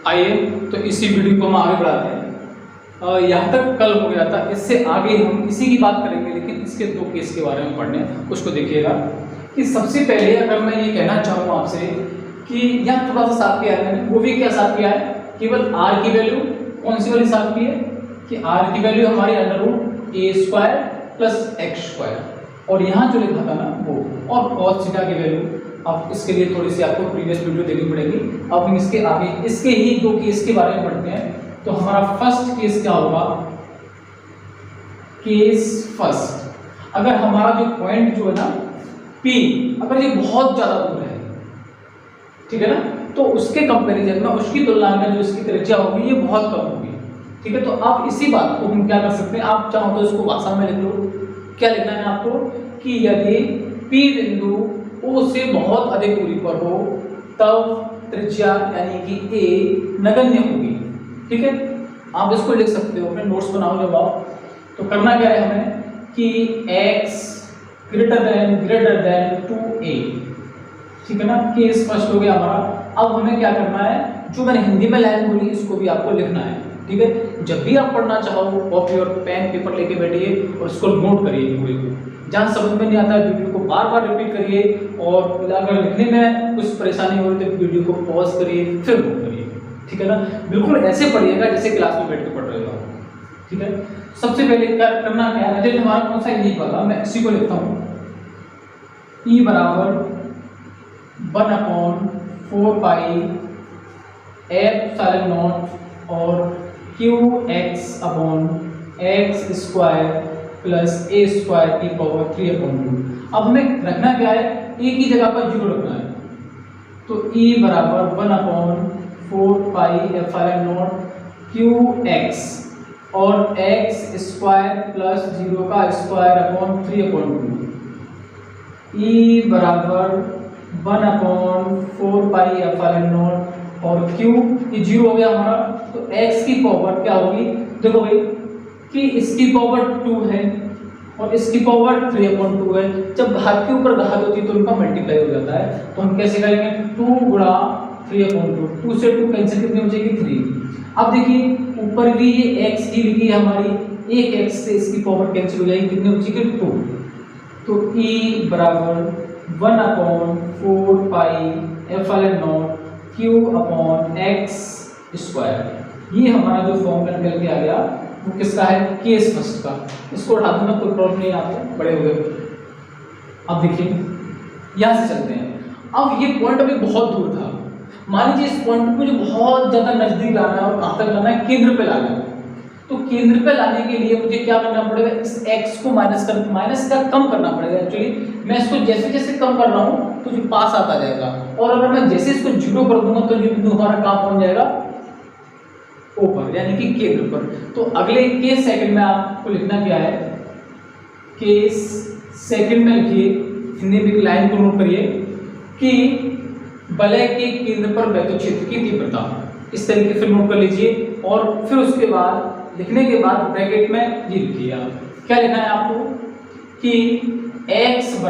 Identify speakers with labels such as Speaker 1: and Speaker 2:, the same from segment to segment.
Speaker 1: आइए तो इसी वीडियो को हम आगे बढ़ाते हैं। यहाँ तक कल हो गया था, इससे आगे हम इसी की बात करेंगे, लेकिन इसके दो केस के बारे में पढ़ने हैं। उसको देखिएगा कि सबसे पहले अगर मैं ये कहना चाहूँ आपसे कि यहाँ थोड़ा सा साफ किया है मैंने, वो भी क्या साफ किया है, केवल आर की वैल्यू कौन सी वाली साफ की है कि आर की वैल्यू हमारी √a² + x², और यहाँ जो लिखा था ना वो, और cos थीटा की वैल्यू। अब इसके लिए थोड़ी सी आपको प्रीवियस वीडियो देखनी पड़ेगी। अब हम इसके आगे इसके ही दो केस के बारे में पढ़ते हैं। तो हमारा फर्स्ट केस क्या होगा, केस फर्स्ट, अगर हमारा जो पॉइंट जो है ना P, अगर ये बहुत ज्यादा दूर है, ठीक है ना, तो उसके कंपैरिजन में, उसकी तुलना में जो इसकी त्रिज्या होगी ये बहुत कम होगी। ठीक है, तो आप इसी बात को हम क्या कर सकते हैं, आप चाहो तो इसको भाषा में लिख लो। क्या लिखना है आपको कि यदि P बिंदु O से बहुत अधिक दूरी पर हो तब त्रिज्या यानी कि A नगण्य होगी। ठीक है, आप इसको लिख सकते हो, अपने नोट्स बनाओ जब आओ। तो करना क्या है हमें कि x > 2a, ठीक है ना, केस फर्स्ट हो गया हमारा। अब हमें क्या करना है, जो मैंने हिंदी में लाइन बोली इसको भी आपको लिखना है। ठीक है, जब भी आप पढ़ना चाहो कॉपी और पेन पेपर लेके बैठिए और इसको नोट करिए पूरे को। जहाँ समझ में नहीं आता है वीडियो को बार बार रिपीट करिए, और अगर लिखने में कुछ परेशानी हो रही तो वीडियो को पॉज करिए फिर नोट करिए। ठीक है ना, बिल्कुल ऐसे पढ़िएगा जैसे क्लास में बैठ के पढ़ रहे हो। ठीक है, सबसे पहले क्या करना क्या है, जैसे हमारा कौन सा नहीं पता, मैं इसी को लिखता हूँ, E = 1/4 पाई ε0 और qx/x² + a² की पावर 3/2। अब हमें रखना क्या है, a की जगह पर 0 रखना है। तो E = 1/4 पाई ε0 qx और x² + 0 का स्क्वायर 3/2। E = 1/4 पाई ε0 और q, ये 0 हो गया हमारा, तो x की पावर क्या होगी, देखो भाई कि इसकी पावर 2 है और इसकी पावर 3/2 है। जब घात के ऊपर घात होती है तो उनका मल्टीप्लाई हो जाता है। तो हम कैसे करेंगे, 2 × 3/2, 2 से 2 कैंसिल, कितनी हो जाएगी 3। अब देखिए ऊपर भी ये x की लिखी है हमारी, एक x से इसकी पावर कैंसिल हो जाएगी, कितनी हो जाएगी 2। तो E = 1/4 पाई ε0 q/x², ये हमारा जो फॉर्म निकल के आ गया वो किसका है, केस फर्स्ट का। इसको उठा दूंगा, कोई प्रॉब्लम नहीं, आपको बड़े हो गए। अब देखिए यहां से चलते हैं। अब ये पॉइंट अभी बहुत दूर था, मान लीजिए इस पॉइंट को मुझे बहुत ज्यादा नजदीक लाना है, और कहां तक लाना है, केंद्र पे लाना है। तो केंद्र पे लाने के लिए मुझे क्या करना पड़ेगा, इस x को माइनस का कम करना पड़ेगा। एक्चुअली मैं इसको जैसे जैसे कम कर रहा हूँ तो जो पास आता जाएगा, और अगर मैं जैसे इसको 0 कर दूंगा तो ये बिंदु हमारा कहाँ पहुंच जाएगा, ऊपर, यानी कि केंद्र पर। तो अगले केस सेकंड में आपको लिखना क्या है, केस सेकंड में लिखिए, हिंदी में लाइन को नोट करिए कि वलय के केंद्र पर वैद्युत क्षेत्र की तीव्रता, इस तरीके से नोट कर लीजिए। और फिर उसके बाद लिखने के बाद ब्रैकेट में ये लिखिए, आप क्या लिखना है आपको कि x = 0,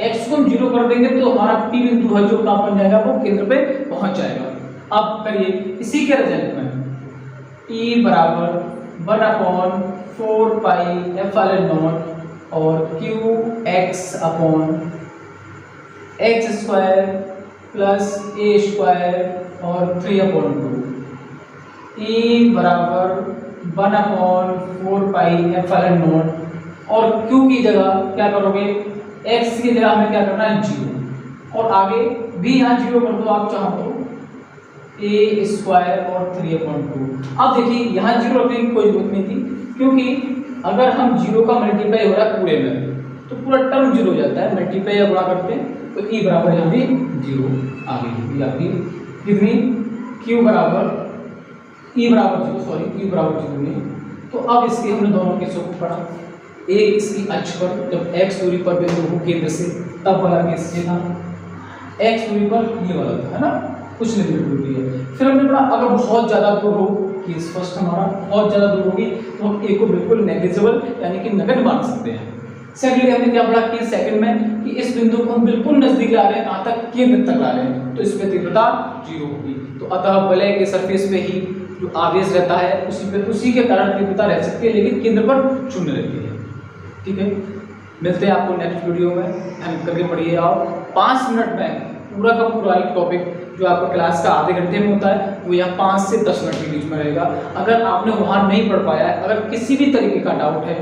Speaker 1: x को हम 0 कर देंगे तो हमारा P बिंदु है जो कहाँ पहुंच जाएगा, वो केंद्र पे पहुंच जाएगा। अब करिए इसी के रिजल्ट में E = 1/4 पाई ε0 और qx/x² + a² और 3/2। E = 1/4 पाई ε0 और q की जगह क्या करोगे, x की जगह हमें क्या करना है 0, और आगे भी यहाँ 0 कर दो आप चाहो तो, a² और 3/2। अब देखिए यहाँ 0 रखने की कोई जरूरत नहीं थी, क्योंकि अगर हम 0 का मल्टीप्लाई हो रहा है पूरे में तो पूरा टर्म 0 हो जाता है, मल्टीप्लाई या गुणा करते हैं तो E बराबर यहाँ भी 0 आ गई आपकी, कितनी q बराबर E = 0, सॉरी q = 0 नहीं। तो अब इसके हमने दोनों केसों को पढ़ा, एक इसकी अक्ष पर जब x दूरी पर बिंदु हो केंद्र से, तब वाला केस ये था, x दूरी पर ये वाला था, है ना, कुछ नहीं दूरी है। फिर हमने पढ़ा अगर बहुत ज्यादा दूर हो, केस फर्स्ट हमारा बहुत ज्यादा दूर होगी तो हम a को बिल्कुल नेग्लिजिबल यानी कि नगण्य मान सकते हैं। सेकंडली हमने क्या पढ़ा कि सेकंड में कि इस बिंदु को हम बिल्कुल नजदीक ला रहे हैं, कहां तक, केंद्र तक ला रहे हैं, तो इसमें तीव्रता 0 होगी। तो अतः वलय के सरफेस पे ही जो आवेश रहता है उसी के कारण तीव्रता रह सकती है, लेकिन केंद्र पर शून्य रहती है। ठीक है, मिलते हैं आपको नेक्स्ट वीडियो में। ध्यान करके पढ़िए आप। 5 मिनट में पूरा का पूरा एक टॉपिक जो आपका क्लास का आधे घंटे में होता है वो यहाँ 5 से 10 मिनट के बीच में रहेगा। अगर आपने वहाँ नहीं पढ़ पाया है, अगर किसी भी तरीके का डाउट है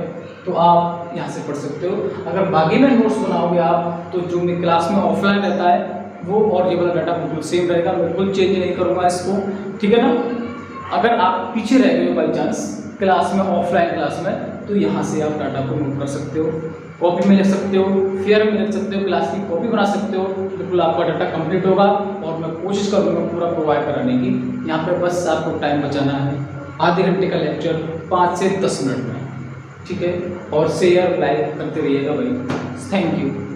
Speaker 1: तो आप यहाँ से पढ़ सकते हो। अगर बाकी में नोट्स बनाओगे आप तो जो मेरी क्लास में ऑफलाइन रहता है वो और ये वाला डाटा बिल्कुल सेम रहेगा, बिल्कुल चेंज नहीं करूँगा इसको। ठीक है ना। अगर आप पीछे रह गए बाई चांस क्लास में, ऑफलाइन क्लास में, तो यहाँ से आप डाटा को नोट कर सकते हो, कॉपी में लिख सकते हो, फेयर में लिख सकते हो, क्लास की कॉपी बना सकते हो। बिल्कुल आपका डाटा कंप्लीट होगा और मैं कोशिश करूँगा पूरा प्रोवाइड कराने की। यहाँ पे बस आपको टाइम बचाना है, आधे घंटे का लेक्चर 5 से 10 मिनट में। ठीक है, और शेयर लाइक करते रहिएगा भाई। Thank you.